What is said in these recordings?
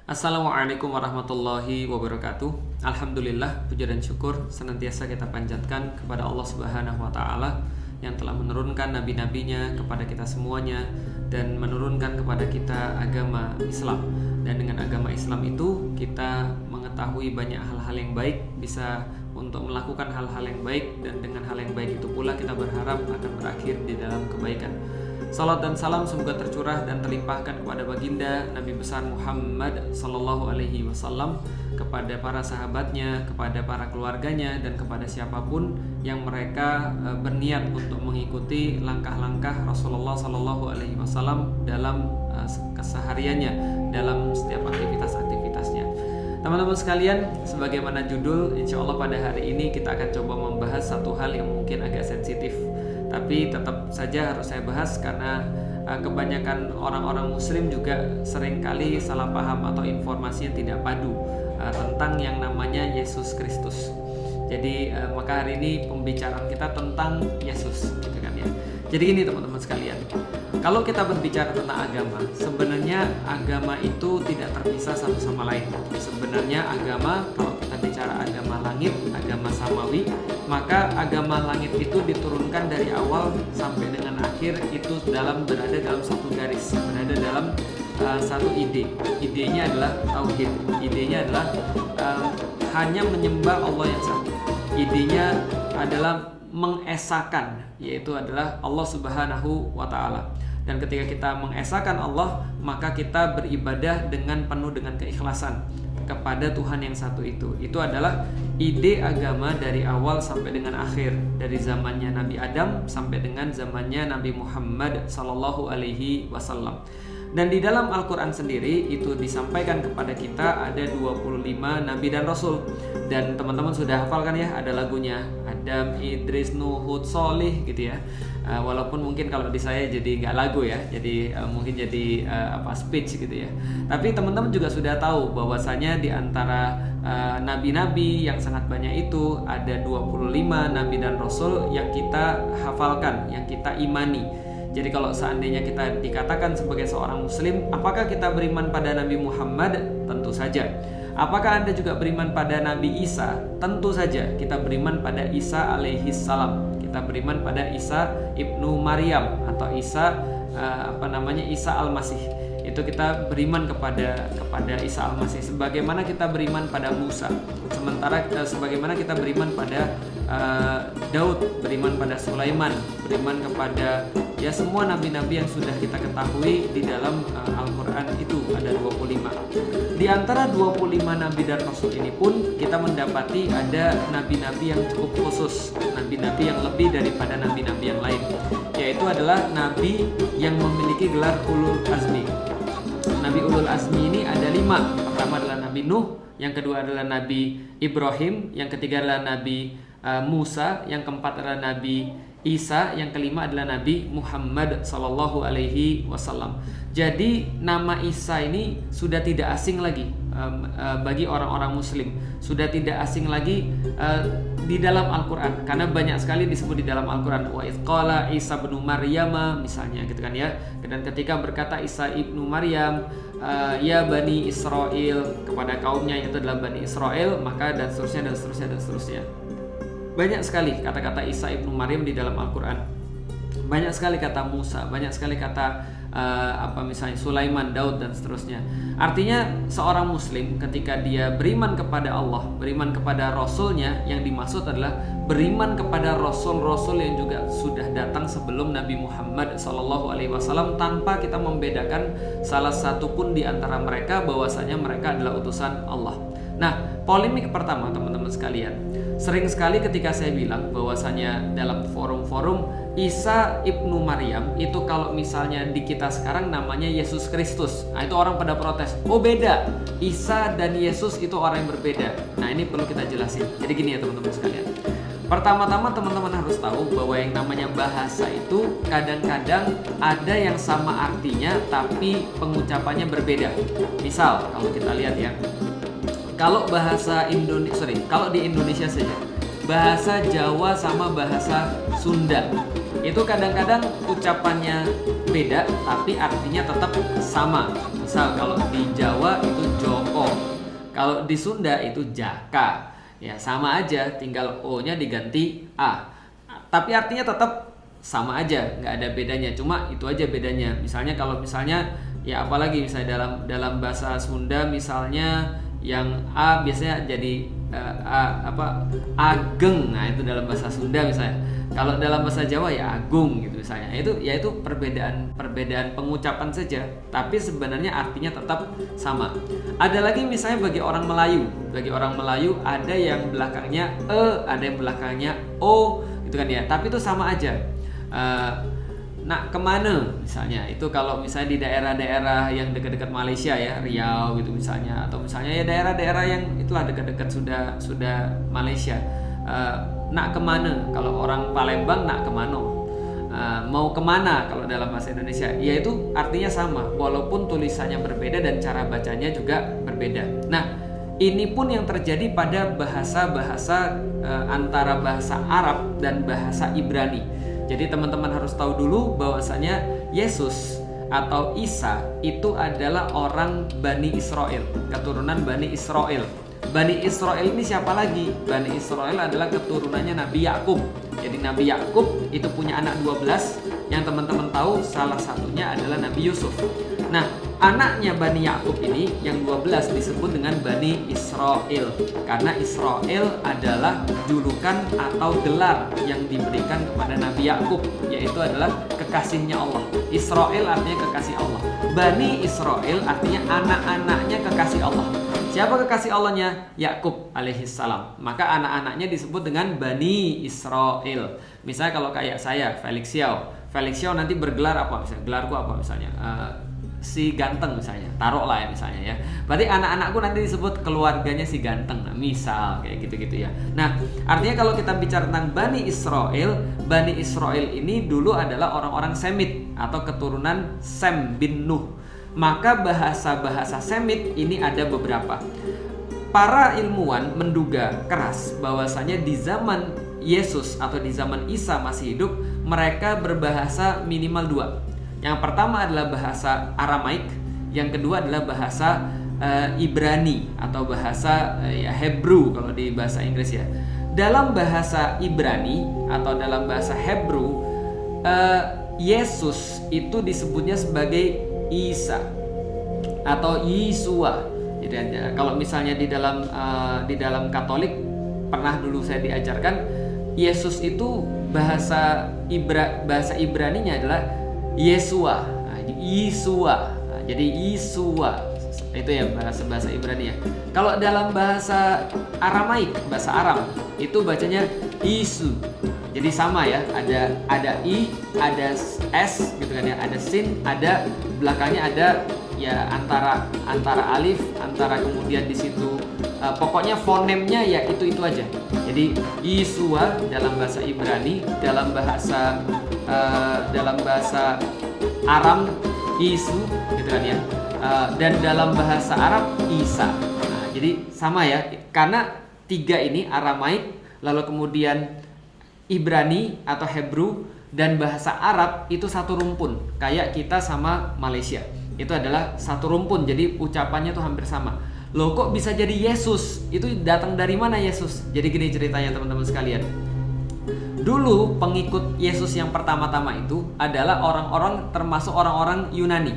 Assalamualaikum warahmatullahi wabarakatuh. Alhamdulillah, puja dan syukur senantiasa kita panjatkan kepada Allah Subhanahu wa taala yang telah menurunkan nabi-nabinya kepada kita semuanya dan menurunkan kepada kita agama Islam. Dan dengan agama Islam itu kita mengetahui banyak hal-hal yang baik, bisa untuk melakukan hal-hal yang baik, dan dengan hal yang baik itu pula kita berharap akan berakhir di dalam kebaikan. Salat dan salam semoga tercurah dan terlimpahkan kepada baginda Nabi besar Muhammad sallallahu alaihi wasallam, kepada para sahabatnya, kepada para keluarganya, dan kepada siapapun yang mereka berniat untuk mengikuti langkah-langkah Rasulullah sallallahu alaihi wasallam dalam kesehariannya, dalam setiap aktivitas-aktivitasnya. Teman-teman sekalian, sebagaimana judul, insya Allah pada hari ini kita akan coba membahas satu hal yang mungkin agak sensitif, tapi tetap saja harus saya bahas karena kebanyakan orang-orang muslim juga seringkali salah paham atau informasinya tidak padu tentang yang namanya Yesus Kristus. Jadi maka hari ini pembicaraan kita tentang Yesus, gitu kan ya. Jadi gini teman-teman sekalian, kalau kita berbicara tentang agama, sebenarnya agama itu tidak terpisah satu sama lain. Sebenarnya agama, kalau kita bicara agama langit, agama samawi, maka agama langit itu diturunkan dari awal sampai dengan akhir itu berada dalam satu garis, berada dalam satu ide. Idenya adalah tauhid. Idenya adalah hanya menyembah Allah yang satu. Idenya adalah mengesakan, yaitu adalah Allah Subhanahu wa taala. Dan ketika kita mengesakan Allah, maka kita beribadah dengan penuh dengan keikhlasan kepada Tuhan yang satu itu. Itu adalah ide agama dari awal sampai dengan akhir, dari zamannya Nabi Adam sampai dengan zamannya Nabi Muhammad sallallahu alaihi wasallam. Dan di dalam Al-Quran sendiri itu disampaikan kepada kita ada 25 Nabi dan Rasul. Dan teman-teman sudah hafal kan ya, ada lagunya Adam, Idris, Nuh, Hud, Solih gitu ya. Walaupun mungkin kalau di saya jadi nggak lagu ya, jadi mungkin jadi speech gitu ya. Tapi teman-teman juga sudah tahu bahwasanya di antara nabi-nabi yang sangat banyak itu ada 25 Nabi dan Rasul yang kita hafalkan, yang kita imani. Jadi kalau seandainya kita dikatakan sebagai seorang muslim, apakah kita beriman pada Nabi Muhammad? Tentu saja. Apakah Anda juga beriman pada Nabi Isa? Tentu saja. Kita beriman pada Isa alaihi salam. Kita beriman pada Isa ibnu Maryam atau Isa Isa al-Masih. Itu kita beriman kepada Isa al-Masih. Sebagaimana kita beriman pada Musa. Sementara sebagaimana kita beriman pada Daud, beriman pada Sulaiman, beriman kepada ya semua nabi-nabi yang sudah kita ketahui di dalam Al-Quran itu ada 25. Di antara 25 nabi dan rasul ini pun kita mendapati ada nabi-nabi yang cukup khusus, nabi-nabi yang lebih daripada nabi-nabi yang lain, yaitu adalah nabi yang memiliki gelar ulul azmi. Nabi ulul azmi ini ada 5. Pertama adalah Nabi Nuh, yang kedua adalah Nabi Ibrahim, yang ketiga adalah Nabi Musa, yang keempat adalah Nabi Isa, yang kelima adalah Nabi Muhammad sallallahu alaihi wasallam. Jadi nama Isa ini sudah tidak asing lagi bagi orang-orang muslim, sudah tidak asing lagi di dalam Al-Quran, karena banyak sekali disebut di dalam Al-Quran. Wa idz qala Isa ibnu Maryam misalnya gitu kan ya. Dan ketika berkata Isa ibnu Maryam ya Bani Israel kepada kaumnya, itu adalah Bani Israel, maka dan seterusnya dan seterusnya dan seterusnya. Banyak sekali kata-kata Isa ibnu Maryam di dalam Al-Quran. Banyak sekali kata Musa, banyak sekali kata misalnya Sulaiman, Daud dan seterusnya. Artinya seorang muslim ketika dia beriman kepada Allah, beriman kepada Rasulnya, yang dimaksud adalah beriman kepada Rasul-Rasul yang juga sudah datang sebelum Nabi Muhammad SAW, tanpa kita membedakan salah satu pun di antara mereka bahwasanya mereka adalah utusan Allah. Nah, polemik pertama teman-teman sekalian, sering sekali ketika saya bilang bahwasanya dalam forum-forum Isa ibnu Maryam itu kalau misalnya di kita sekarang namanya Yesus Kristus, nah itu orang pada protes, oh beda, Isa dan Yesus itu orang yang berbeda. Nah ini perlu kita jelasin. Jadi gini ya teman-teman sekalian, pertama-tama teman-teman harus tahu bahwa yang namanya bahasa itu kadang-kadang ada yang sama artinya tapi pengucapannya berbeda. Misal kalau kita lihat ya, kalau kalau di Indonesia saja, bahasa Jawa sama bahasa Sunda itu kadang-kadang ucapannya beda tapi artinya tetap sama. Misal kalau di Jawa itu job, Kalau di Sunda itu Jaka. Ya, sama aja, tinggal O-nya diganti A. Tapi artinya tetap sama aja, nggak ada bedanya. Cuma itu aja bedanya. Misalnya kalau misalnya ya apalagi misalnya dalam bahasa Sunda misalnya yang A biasanya jadi ageng. Nah, itu dalam bahasa Sunda misalnya. Kalau dalam bahasa Jawa ya agung gitu misalnya. Itu perbedaan pengucapan saja, tapi sebenarnya artinya tetap sama. Ada lagi misalnya bagi orang Melayu. Bagi orang Melayu ada yang belakangnya ada yang belakangnya o gitu kan ya. Tapi itu sama aja. Nak kemana misalnya, itu kalau misalnya di daerah-daerah yang dekat-dekat Malaysia ya, Riau gitu misalnya, atau misalnya ya daerah-daerah yang itulah dekat-dekat sudah Malaysia. Nak kemana, kalau orang Palembang nak kemana, mau kemana kalau dalam bahasa Indonesia, yaitu artinya sama walaupun tulisannya berbeda dan cara bacanya juga berbeda. Nah, ini pun yang terjadi pada bahasa-bahasa antara bahasa Arab dan bahasa Ibrani. Jadi teman-teman harus tahu dulu bahwasanya Yesus atau Isa itu adalah orang Bani Israel, keturunan Bani Israel. Bani Israel ini siapa lagi? Bani Israel adalah keturunannya Nabi Yakub. Jadi Nabi Yakub itu punya anak 12, yang teman-teman tahu salah satunya adalah Nabi Yusuf. Nah, anaknya Bani Yakub ini yang 12 disebut dengan Bani Israel, karena Israel adalah julukan atau gelar yang diberikan kepada Nabi Yakub, yaitu adalah kekasihnya Allah. Israel artinya kekasih Allah. Bani Israel artinya anak-anaknya kekasih Allah. Siapa kekasih Allahnya? Yakub alaihissalam. Maka anak-anaknya disebut dengan Bani Israel. Misalnya kalau kayak saya, Felix Xiao nanti bergelar apa misalnya? Gelarku apa misalnya? Si ganteng misalnya. Taruhlah ya misalnya ya. Berarti anak-anakku nanti disebut keluarganya si ganteng. Nah, misal kayak gitu-gitu ya. Nah, artinya kalau kita bicara tentang Bani Israel ini dulu adalah orang-orang Semit atau keturunan Sem bin Nuh. Maka bahasa-bahasa Semit ini ada beberapa. Para ilmuwan menduga keras bahwasanya di zaman Yesus atau di zaman Isa masih hidup, mereka berbahasa minimal 2. Yang pertama adalah bahasa Aramaik, yang kedua adalah bahasa Ibrani atau bahasa Hebrew kalau di bahasa Inggris ya. Dalam bahasa Ibrani atau dalam bahasa Hebrew, Yesus itu disebutnya sebagai Isa atau Yesua. Jadi kalau misalnya di dalam Katolik pernah dulu saya diajarkan Yesus itu bahasa Ibraninya adalah Yesua. Yesua. Jadi Yesua itu ya bahasa Ibrani ya. Kalau dalam bahasa Aramaik, bahasa Aram itu bacanya Yesu. Jadi sama ya, ada i, ada s gitu kan ya, ada sin, ada belakangnya ada ya antara alif, antara kemudian di situ pokoknya fonemnya ya itu aja. Jadi Yesua dalam bahasa Ibrani, dalam bahasa Aram Yesu gitu kan ya. Dan dalam bahasa Arab Isa. Nah, jadi sama ya, karena 3 ini Aramaik, lalu kemudian Ibrani atau Hebrew dan bahasa Arab itu satu rumpun. Kayak kita sama Malaysia. Itu adalah satu rumpun. Jadi ucapannya tuh hampir sama. Loh kok bisa jadi Yesus? Itu datang dari mana Yesus? Jadi gini ceritanya teman-teman sekalian. Dulu pengikut Yesus yang pertama-tama itu adalah orang-orang termasuk orang-orang Yunani.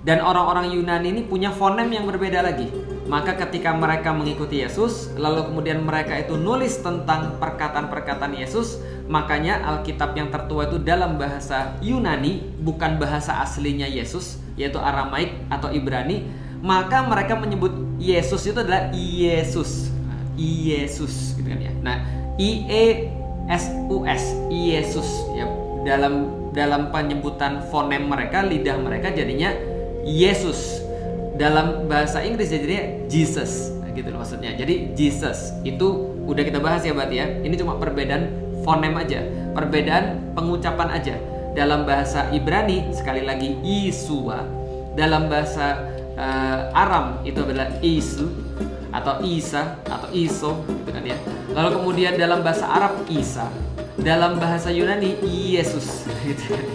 Dan orang-orang Yunani ini punya fonem yang berbeda lagi. Maka ketika mereka mengikuti Yesus, lalu kemudian mereka itu nulis tentang perkataan-perkataan Yesus, makanya Alkitab yang tertua itu dalam bahasa Yunani, bukan bahasa aslinya Yesus, yaitu Aramaik atau Ibrani. Maka mereka menyebut Yesus itu adalah Yesus. Yesus gitu kan ya. Nah, IESUS, Yesus ya. Dalam penyebutan fonem mereka, lidah mereka jadinya Yesus. Dalam bahasa Inggris jadinya Jesus, gitu loh maksudnya. Jadi Jesus itu udah kita bahas ya berarti ya. Ini cuma perbedaan fonem aja, perbedaan pengucapan aja. Dalam bahasa Ibrani sekali lagi Yesua, dalam bahasa Aram itu adalah Isu atau Isa atau Iso gitu kan ya. Lalu kemudian dalam bahasa Arab Isa, dalam bahasa Yunani Yesus gitu kan.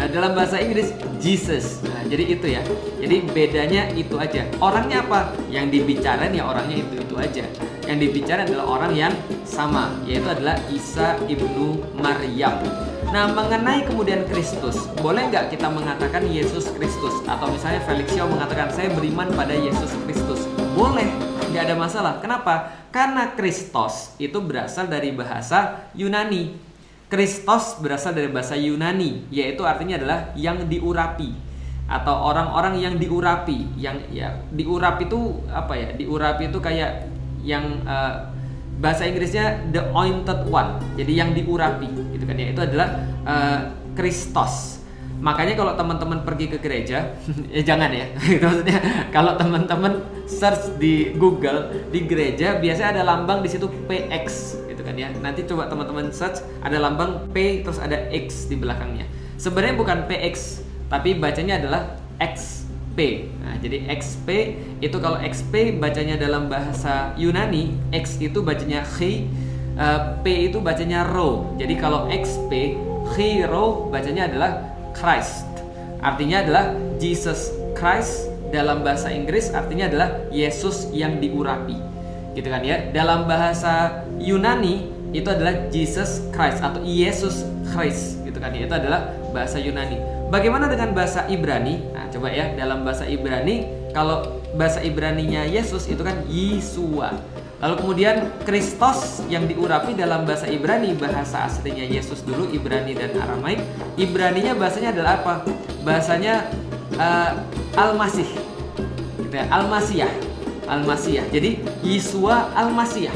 Nah, dalam bahasa Inggris Jesus. Nah, jadi itu ya. Jadi bedanya itu aja. Orangnya apa? Yang dibicarain ya orangnya itu aja. Yang dibicarain adalah orang yang sama, yaitu adalah Isa ibnu Maryam. Nah, mengenai kemudian Kristus, boleh nggak kita mengatakan Yesus Kristus? Atau misalnya Felix Xiao mengatakan saya beriman pada Yesus Kristus. Boleh, nggak ada masalah. Kenapa? Karena Kristos itu berasal dari bahasa Yunani. Kristos berasal dari bahasa Yunani, yaitu artinya adalah yang diurapi atau orang-orang yang diurapi. Yang ya diurapi itu apa ya? Diurapi itu kayak yang bahasa Inggrisnya the anointed one. Jadi yang diurapi, gitu kan ya. Itu adalah Kristos. Makanya kalau teman-teman pergi ke gereja, ya jangan ya. Maksudnya kalau teman-teman search di Google di gereja biasanya ada lambang di situ PX. Kan ya. Nanti coba teman-teman search ada lambang P terus ada X di belakangnya. Sebenarnya bukan PX, tapi bacanya adalah XP. Nah, jadi XP itu kalau XP bacanya dalam bahasa Yunani, X itu bacanya Chi, P itu bacanya Ro. Jadi kalau XP, Chi Ro bacanya adalah Christ. Artinya adalah Jesus Christ, dalam bahasa Inggris artinya adalah Yesus yang diurapi. Gitu kan ya. Dalam bahasa Yunani itu adalah Jesus Christ atau Yesus Christ, gitu kan ya. Itu adalah bahasa Yunani. Bagaimana dengan bahasa Ibrani? Nah, coba ya, dalam bahasa Ibrani, kalau bahasa Ibraninya Yesus itu kan Yeshua. Lalu kemudian Kristos yang diurapi dalam bahasa Ibrani, bahasa aslinya Yesus dulu, Ibrani dan Aramaik. Ibraninya bahasanya adalah apa? Bahasanya Al-Masih. Gitu ya, Al-Masiyah. Jadi Yeshua Al-Masiyah.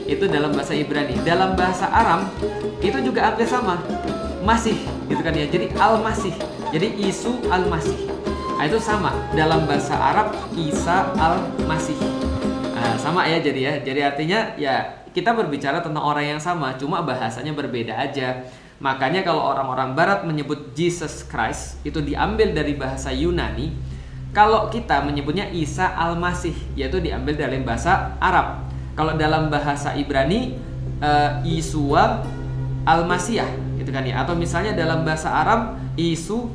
Itu dalam bahasa Ibrani. Dalam bahasa Aram itu juga hampir sama. Masih, gitu kan ya. Jadi Al-Masih. Jadi Isu Al-Masih. Nah, itu sama. Dalam bahasa Arab Isa Al-Masih. Nah, sama ya jadi ya. Jadi artinya ya kita berbicara tentang orang yang sama, cuma bahasanya berbeda aja. Makanya kalau orang-orang barat menyebut Jesus Christ itu diambil dari bahasa Yunani. Kalau kita menyebutnya Isa Al-Masih, yaitu diambil dari bahasa Arab. Kalau dalam bahasa Ibrani Yeshua Al-Masiyah, gitu kan ya. Atau misalnya dalam bahasa Arab Isu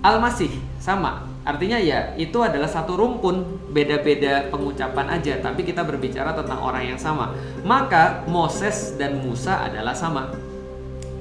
Al-Masih, sama. Artinya ya itu adalah satu rumpun, beda-beda pengucapan aja, tapi kita berbicara tentang orang yang sama. Maka Moses dan Musa adalah sama.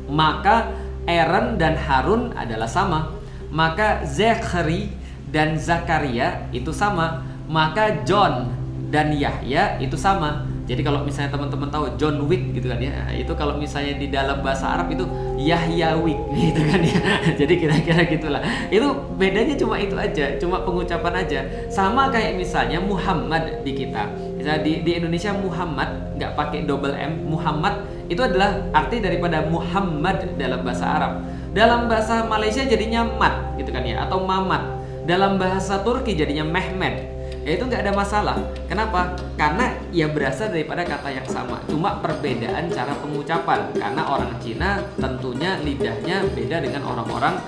Maka Aaron dan Harun adalah sama. Maka Zakhari dan Zakaria itu sama. Maka John dan Yahya itu sama. Jadi kalau misalnya teman-teman tahu John Wick gitu kan ya, itu kalau misalnya di dalam bahasa Arab itu Yahya Wick gitu kan ya. Jadi kira-kira gitulah. Itu bedanya cuma itu aja, cuma pengucapan aja. Sama kayak misalnya Muhammad di kita. Misalnya di Indonesia Muhammad nggak pakai double M, Muhammad itu adalah arti daripada Muhammad dalam bahasa Arab. Dalam bahasa Malaysia jadinya Mat gitu kan ya, atau Mamat. Dalam bahasa Turki jadinya Mehmet. Ya itu nggak ada masalah. Kenapa? Karena ya berasal daripada kata yang sama, cuma perbedaan cara pengucapan. Karena orang Cina tentunya lidahnya beda dengan orang-orang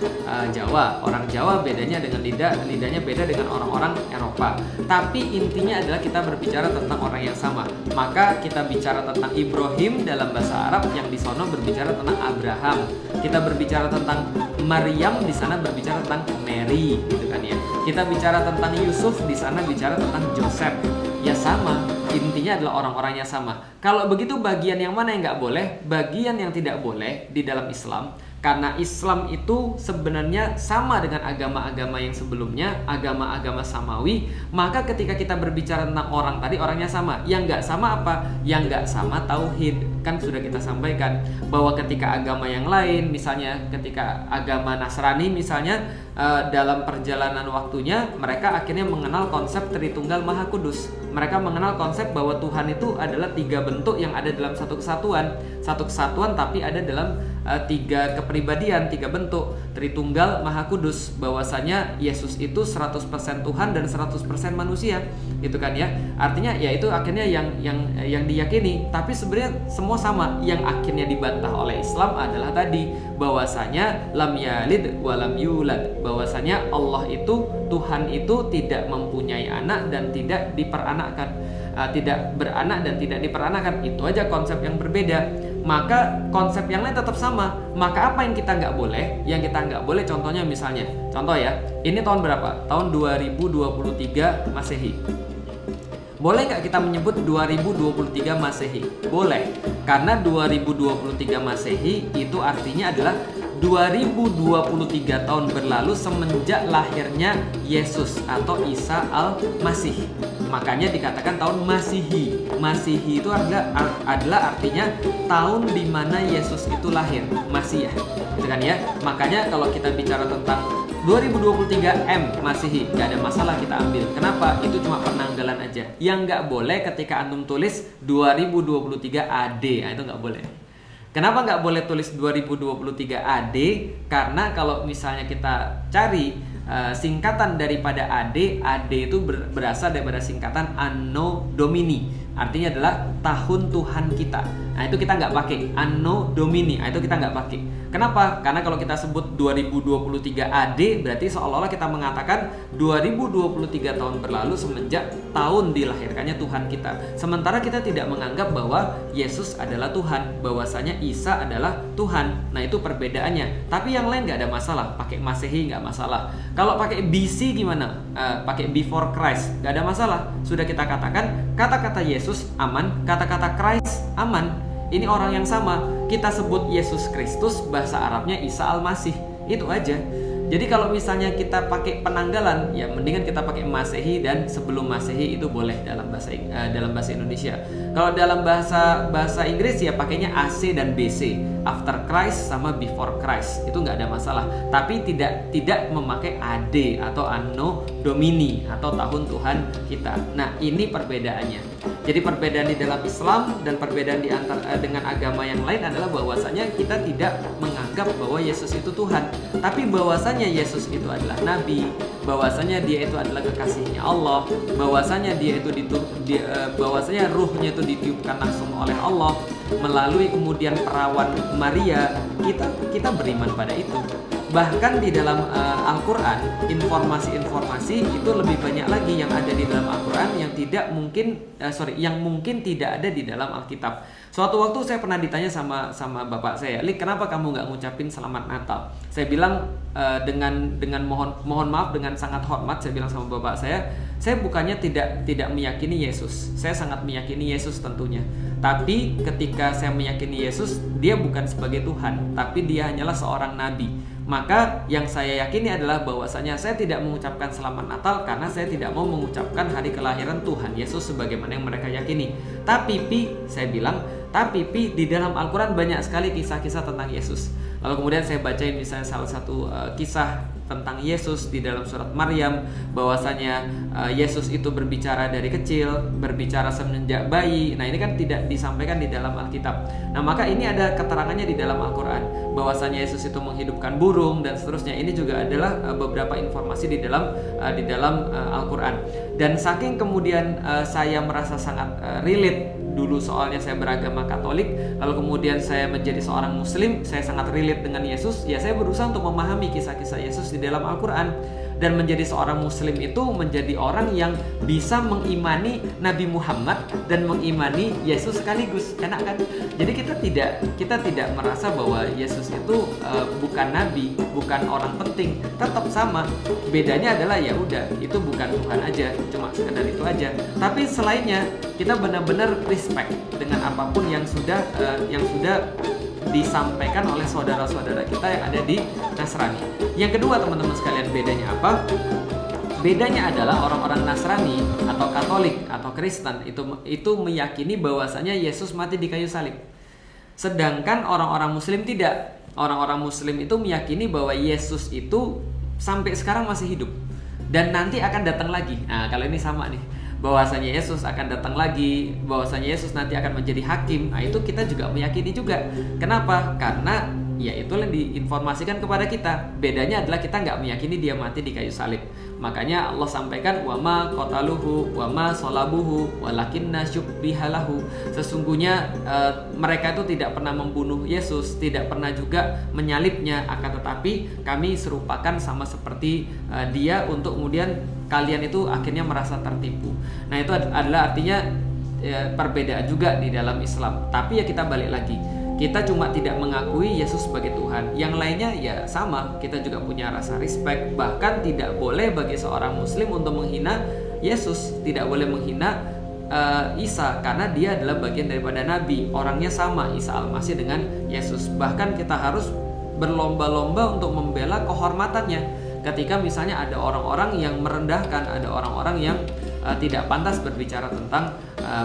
Jawa. Orang Jawa bedanya dengan lidahnya beda dengan orang-orang Eropa. Tapi intinya adalah kita berbicara tentang orang yang sama. Maka kita bicara tentang Ibrahim dalam bahasa Arab, yang di sono berbicara tentang Abraham. Kita berbicara tentang Maryam, di sana berbicara tentang Mary, gitu kan ya. Kita bicara tentang Yusuf, di sana bicara tentang Joseph. Ya sama, intinya adalah orang-orangnya sama. Kalau begitu bagian yang mana yang nggak boleh? Bagian yang tidak boleh di dalam Islam, karena Islam itu sebenarnya sama dengan agama-agama yang sebelumnya, agama-agama samawi. Maka ketika kita berbicara tentang orang tadi, orangnya sama. Yang nggak sama apa? Yang nggak sama tauhid. Kan sudah kita sampaikan bahwa ketika agama yang lain, misalnya ketika agama Nasrani misalnya, dalam perjalanan waktunya mereka akhirnya mengenal konsep Tritunggal Maha Kudus. Mereka mengenal konsep bahwa Tuhan itu adalah 3 bentuk yang ada dalam satu kesatuan. Satu kesatuan tapi ada dalam 3 kepribadian, 3 bentuk. Tritunggal Maha Kudus, bahwasanya Yesus itu 100% Tuhan dan 100% manusia. Gitu kan ya. Artinya ya itu akhirnya yang diyakini, tapi sebenarnya semua sama. Yang akhirnya dibantah oleh Islam adalah tadi bahwasanya lam yalid wa lam yulad, bahwasanya Allah itu, Tuhan itu tidak mempunyai anak dan tidak diperanakkan, tidak beranak dan tidak diperanakan. Itu aja konsep yang berbeda. maka konsep yang lain tetap sama. Maka apa yang kita nggak boleh? Yang kita nggak boleh contohnya misalnya, contoh ya, ini tahun berapa? Tahun 2023 Masehi. Boleh nggak kita menyebut 2023 Masehi? Boleh, karena 2023 Masehi itu artinya adalah 2023 tahun berlalu semenjak lahirnya Yesus atau Isa al-Masih. Makanya dikatakan tahun Masihi. Masihi itu adalah artinya tahun di mana Yesus itu lahir, Masiah. Gitu kan ya? Makanya kalau kita bicara tentang 2023 M Masihi, nggak ada masalah kita ambil. Kenapa? Itu cuma penanggalan aja. Yang nggak boleh ketika antum tulis 2023 AD, nah, itu nggak boleh. Kenapa nggak boleh tulis 2023 AD? Karena kalau misalnya kita cari singkatan daripada AD, AD itu berasal daripada singkatan Anno Domini, artinya adalah tahun Tuhan kita. Nah itu kita nggak pakai Anno Domini, nah, itu kita nggak pakai. Kenapa? Karena kalau kita sebut 2023 AD berarti seolah-olah kita mengatakan 2023 tahun berlalu semenjak tahun dilahirkannya Tuhan kita. Sementara kita tidak menganggap bahwa Yesus adalah Tuhan, bahwasanya Isa adalah Tuhan. Nah itu perbedaannya. Tapi yang lain nggak ada masalah. Pakai Masehi nggak masalah. Kalau pakai BC gimana? Pakai Before Christ nggak ada masalah. Sudah kita katakan kata-kata Yesus aman, kata-kata Christ aman. Ini orang yang sama. Kita sebut Yesus Kristus, bahasa Arabnya Isa al-Masih. Itu aja. Jadi kalau misalnya kita pakai penanggalan, ya mendingan kita pakai Masehi dan sebelum Masehi itu boleh dalam bahasa Indonesia. Kalau dalam bahasa Inggris ya pakainya AC dan BC, after Christ sama before Christ. Itu nggak ada masalah. Tapi tidak memakai AD atau Anno Domini atau tahun Tuhan kita. Nah, ini perbedaannya. Jadi perbedaan di dalam Islam dan perbedaan di antara dengan agama yang lain adalah bahwasanya kita tidak menganggap bahwa Yesus itu Tuhan, tapi bahwasanya Yesus itu adalah Nabi, bahwasanya dia itu adalah kekasihnya Allah, bahwasanya dia itu bahwasanya ruhnya itu ditiupkan langsung oleh Allah melalui kemudian perawan Maria. Kita beriman pada itu. Bahkan di dalam Al-Quran, informasi-informasi itu lebih banyak lagi yang ada di dalam Al-Quran yang mungkin tidak ada di dalam Alkitab. Suatu waktu saya pernah ditanya sama bapak saya, "Lik, kenapa kamu nggak ngucapin Selamat Natal?" Saya bilang dengan mohon maaf, dengan sangat hormat, saya bilang sama bapak saya bukannya tidak meyakini Yesus. Saya sangat meyakini Yesus tentunya. Tapi ketika saya meyakini Yesus, dia bukan sebagai Tuhan, tapi dia hanyalah seorang nabi. Maka yang saya yakini adalah bahwasanya saya tidak mengucapkan Selamat Natal karena saya tidak mau mengucapkan hari kelahiran Tuhan Yesus sebagaimana yang mereka yakini. Tapi saya bilang, di dalam Al-Quran banyak sekali kisah-kisah tentang Yesus. Lalu kemudian saya bacain misalnya salah satu kisah tentang Yesus di dalam surat Maryam, bahwasanya Yesus itu berbicara dari kecil, berbicara semenjak bayi. Nah, ini kan tidak disampaikan di dalam Alkitab. Nah, maka ini ada keterangannya di dalam Al-Quran, bahwasanya Yesus itu menghidupkan burung dan seterusnya. Ini juga adalah beberapa informasi di dalam Al-Quran. Dan saking kemudian saya merasa sangat relate. Dulu soalnya saya beragama Katolik, lalu kemudian saya menjadi seorang Muslim, saya sangat relate dengan Yesus. Ya, saya berusaha untuk memahami kisah-kisah Yesus di dalam Al-Quran. Dan menjadi seorang Muslim itu menjadi orang yang bisa mengimani Nabi Muhammad dan mengimani Yesus sekaligus. Enak kan? Jadi kita tidak merasa bahwa Yesus itu bukan nabi, bukan orang penting. Tetap sama. Bedanya adalah ya udah, itu bukan Tuhan aja, cuma sekedar itu aja. Tapi selainnya kita benar-benar respect dengan apapun yang sudah disampaikan oleh saudara-saudara kita yang ada di Nasrani. Yang kedua, teman-teman sekalian, bedanya apa? Bedanya adalah orang-orang Nasrani atau Katolik atau Kristen itu meyakini bahwasanya Yesus mati di kayu salib. Sedangkan orang-orang Muslim tidak. Orang-orang Muslim itu meyakini bahwa Yesus itu sampai sekarang masih hidup dan nanti akan datang lagi. Nah, kalau ini sama nih, bahwasanya Yesus akan datang lagi, bahwasanya Yesus nanti akan menjadi hakim. Nah, itu kita juga meyakini juga. Kenapa? Karena ya itu yang diinformasikan kepada kita. Bedanya adalah kita nggak meyakini dia mati di kayu salib. Makanya Allah sampaikan, wama qataluhu wama salabuhu walakinna syubbihalahu. Sesungguhnya mereka itu tidak pernah membunuh Yesus, tidak pernah juga menyalibnya, akan tetapi kami serupakan sama seperti dia untuk kemudian kalian itu akhirnya merasa tertipu. Nah, itu adalah artinya perbedaan juga di dalam Islam. Tapi ya kita balik lagi, Kita cuma tidak mengakui Yesus sebagai Tuhan. Yang lainnya ya sama, kita juga punya rasa respect. Bahkan tidak boleh bagi seorang muslim untuk menghina Yesus, tidak boleh menghina Isa, karena dia adalah bagian daripada Nabi. Orangnya sama, Isa Al-Masih dengan Yesus. Bahkan kita harus berlomba-lomba untuk membela kehormatannya. Ketika misalnya ada orang-orang yang merendahkan, ada orang-orang yang tidak pantas berbicara tentang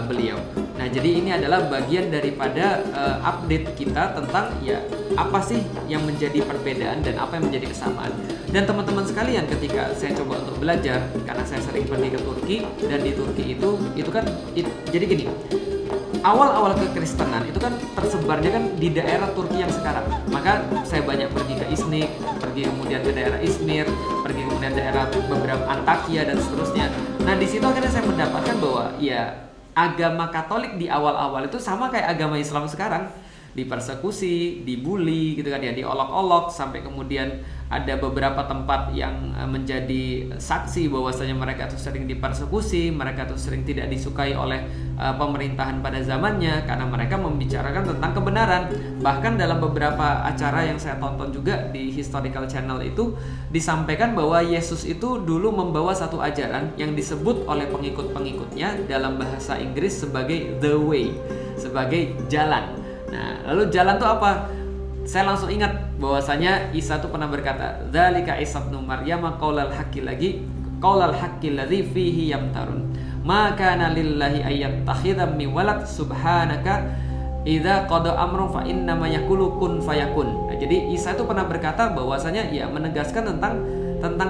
beliau. Nah, jadi ini adalah bagian daripada update kita tentang ya apa sih yang menjadi perbedaan dan apa yang menjadi kesamaan. Dan teman-teman sekalian, ketika saya coba untuk belajar, karena saya sering pergi ke Turki, dan di Turki itu kan jadi gini. Awal-awal kekristenan itu kan tersebarnya kan di daerah Turki yang sekarang. Maka saya banyak pergi ke Iznik, pergi kemudian ke daerah Izmir, pergi kemudian daerah beberapa Antakya dan seterusnya. Nah, di situ akhirnya saya mendapatkan bahwa ya agama Katolik di awal-awal itu sama kayak agama Islam sekarang, dipersekusi, dibully gitu kan ya, diolok-olok, sampai kemudian ada beberapa tempat yang menjadi saksi bahwasanya mereka tuh sering dipersekusi, mereka tuh sering tidak disukai oleh pemerintahan pada zamannya karena mereka membicarakan tentang kebenaran. Bahkan dalam beberapa acara yang saya tonton juga di Historical Channel itu disampaikan bahwa Yesus itu dulu membawa satu ajaran yang disebut oleh pengikut-pengikutnya dalam bahasa Inggris sebagai the way, sebagai jalan. Nah, lalu jalan itu apa? Saya langsung ingat bahwasanya Isa itu pernah berkata, "Dzalika Isa ibnu Maryam qaulal haqqi ladzi fihi yamtarun. Ma kana lillahi ayyattakhidha min walad subhanaka idza qada amrun fa innama yaqulu kun fayakun." Nah, jadi Isa itu pernah berkata bahwasanya ya menegaskan tentang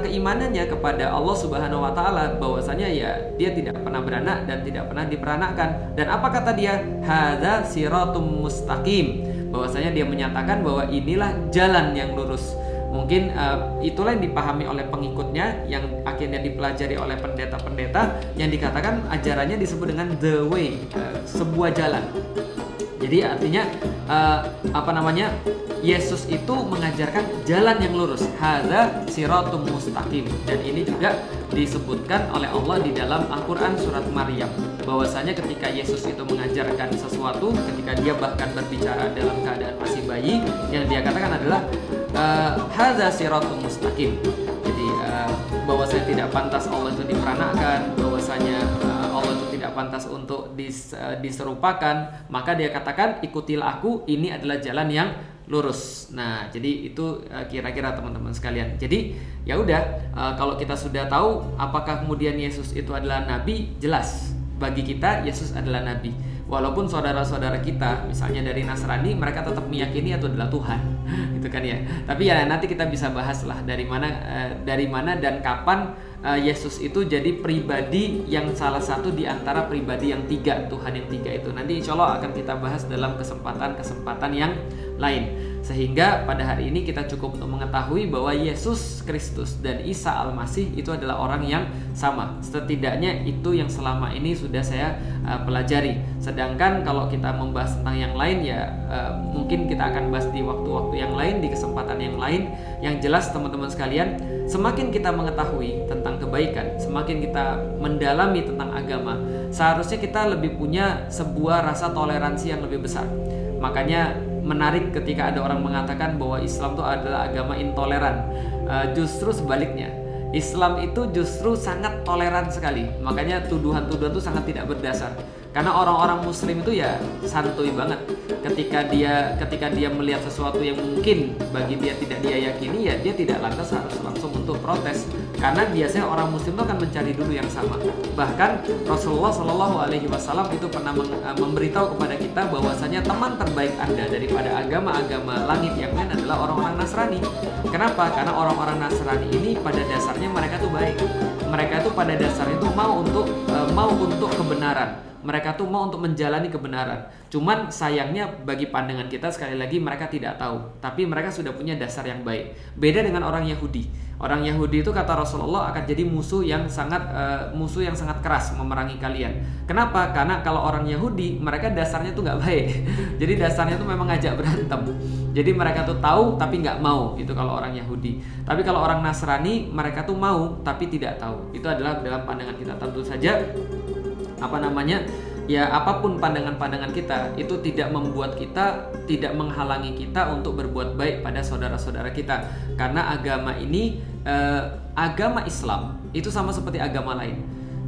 keimanannya kepada Allah Subhanahu wa taala, bahwasanya ya dia tidak pernah beranak dan tidak pernah diperanakkan. Dan apa kata dia? Hadza siratum mustaqim. Bahwasanya dia menyatakan bahwa inilah jalan yang lurus. Mungkin itulah yang dipahami oleh pengikutnya, yang akhirnya dipelajari oleh pendeta-pendeta, yang dikatakan ajarannya disebut dengan the way, sebuah jalan. Jadi artinya Yesus itu mengajarkan jalan yang lurus, hadza siratum mustaqim. Dan ini juga disebutkan oleh Allah di dalam Al-Quran surat Maryam, bahwasanya ketika Yesus itu mengajarkan sesuatu, ketika dia bahkan berbicara dalam keadaan masih bayi, yang dia katakan adalah hadza siratum mustaqim. Jadi bahwasanya tidak pantas Allah itu diperanakkan, bahwasanya Allah itu tidak pantas untuk diserupakan, maka dia katakan ikutilah aku, ini adalah jalan yang lurus. Nah, jadi itu kira-kira teman-teman sekalian. Jadi ya udah, kalau kita sudah tahu apakah kemudian Yesus itu adalah nabi, jelas bagi kita Yesus adalah nabi. Walaupun saudara-saudara kita misalnya dari Nasrani, mereka tetap meyakini itu adalah Tuhan, gitu kan ya. Tapi ya nanti kita bisa bahas lah dari mana dan kapan Yesus itu jadi pribadi yang salah satu di antara pribadi yang tiga, Tuhan yang tiga itu. Nanti insya Allah akan kita bahas dalam kesempatan yang lain. Sehingga pada hari ini kita cukup untuk mengetahui bahwa Yesus Kristus dan Isa Al-Masih itu adalah orang yang sama. Setidaknya itu yang selama ini sudah saya pelajari. Sedangkan kalau kita membahas tentang yang lain ya mungkin kita akan bahas di waktu-waktu yang lain, di kesempatan yang lain. Yang jelas teman-teman sekalian, semakin kita mengetahui tentang kebaikan, semakin kita mendalami tentang agama, seharusnya kita lebih punya sebuah rasa toleransi yang lebih besar. Makanya menarik ketika ada orang mengatakan bahwa Islam itu adalah agama intoleran. Justru sebaliknya, Islam itu justru sangat toleran sekali. Makanya tuduhan-tuduhan itu sangat tidak berdasar. Karena orang-orang Muslim itu ya santuy banget. Ketika dia melihat sesuatu yang mungkin bagi dia tidak dia yakini, ya dia tidak lantas harus langsung untuk protes. Karena biasanya orang Muslim itu akan mencari dulu yang sama. Bahkan Rasulullah SAW itu pernah memberitahu kepada kita bahwasanya teman terbaik Anda daripada agama-agama langit yang lain adalah orang-orang Nasrani. Kenapa? Karena orang-orang Nasrani ini pada dasarnya mereka tuh baik. Mereka tuh pada dasarnya tuh mau untuk kebenaran. Mereka tuh mau untuk menjalani kebenaran. Cuman sayangnya bagi pandangan kita sekali lagi mereka tidak tahu. Tapi mereka sudah punya dasar yang baik. Beda dengan orang Yahudi. Orang Yahudi itu kata Rasulullah akan jadi musuh yang sangat keras memerangi kalian. Kenapa? Karena kalau orang Yahudi mereka dasarnya tuh nggak baik. Jadi dasarnya tuh memang ngajak berantem. Jadi mereka tuh tahu tapi nggak mau. Itu kalau orang Yahudi. Tapi kalau orang Nasrani mereka tuh mau tapi tidak tahu. Itu adalah dalam pandangan kita. Tentu saja ya apapun pandangan-pandangan kita itu tidak membuat kita, tidak menghalangi kita untuk berbuat baik pada saudara-saudara kita. Karena agama ini, agama Islam itu sama seperti agama lain.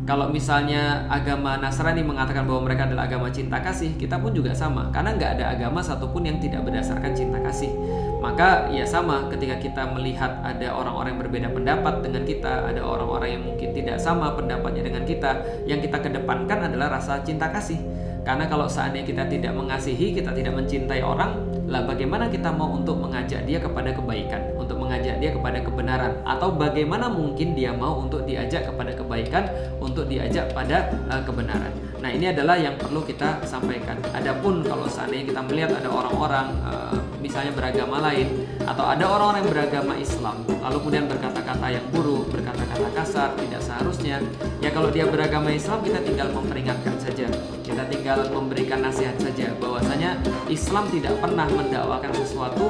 Kalau misalnya agama Nasrani mengatakan bahwa mereka adalah agama cinta kasih, kita pun juga sama. Karena nggak ada agama satupun yang tidak berdasarkan cinta kasih. Maka ya sama, ketika kita melihat ada orang-orang yang berbeda pendapat dengan kita, ada orang-orang yang mungkin tidak sama pendapatnya dengan kita, yang kita kedepankan adalah rasa cinta kasih. Karena kalau seandainya kita tidak mengasihi, kita tidak mencintai orang, lah bagaimana kita mau untuk mengajak dia kepada kebaikan, untuk mengajak dia kepada kebenaran, atau bagaimana mungkin dia mau untuk diajak kepada kebaikan, untuk diajak pada kebenaran. Nah, ini adalah yang perlu kita sampaikan. Adapun kalau seandainya kita melihat ada orang-orang misalnya beragama lain, atau ada orang-orang yang beragama Islam lalu kemudian berkata-kata yang buruk, berkata-kata kasar, tidak seharusnya, ya kalau dia beragama Islam kita tinggal memperingatkan saja, kita tinggal memberikan nasihat saja bahwasanya Islam tidak pernah mendakwakan sesuatu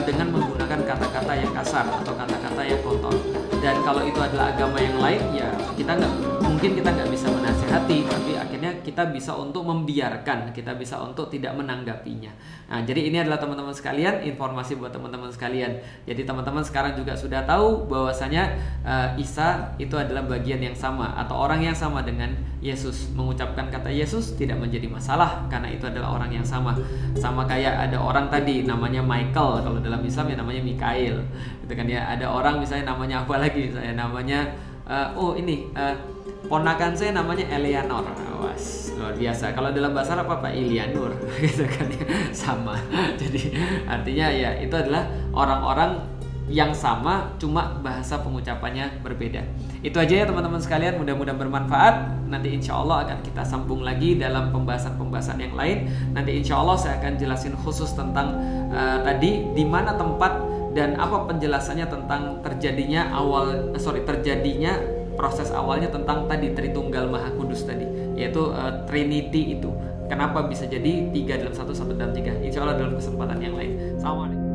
dengan menggunakan kata-kata yang kasar atau kata-kata yang kotor. Dan kalau itu adalah agama yang lain, ya kita nggak bisa menasihati, tapi akhirnya kita bisa untuk membiarkan, kita bisa untuk tidak menanggapinya. Nah, jadi ini adalah teman-teman sekalian, informasi buat teman-teman sekalian. Jadi teman-teman sekarang juga sudah tahu bahwasanya Isa itu adalah bagian yang sama atau orang yang sama dengan Yesus. Mengucapkan kata Yesus tidak menjadi masalah karena itu adalah orang yang sama. Sama kayak ada orang tadi namanya Michael, kalau dalam Islam ya namanya Mikail. Gitu kan ya. Ada orang misalnya namanya apa lagi? Saya namanya ponakan saya namanya Eleanor. Was, luar biasa. Kalau dalam bahasa Arab apa? Ilianur gitu kan ya. Sama. Jadi artinya ya itu adalah orang-orang yang sama, cuma bahasa pengucapannya berbeda. Itu aja ya teman-teman sekalian, mudah-mudahan bermanfaat. Nanti insya Allah akan kita sambung lagi dalam pembahasan-pembahasan yang lain. Nanti insya Allah saya akan jelasin khusus tentang tadi di mana tempat dan apa penjelasannya tentang terjadinya proses awalnya tentang tadi Tritunggal Maha Kudus tadi, yaitu Trinity itu. Kenapa bisa jadi 3 dalam 1, 1 dalam 3? Insya Allah dalam kesempatan yang lain. Assalamualaikum.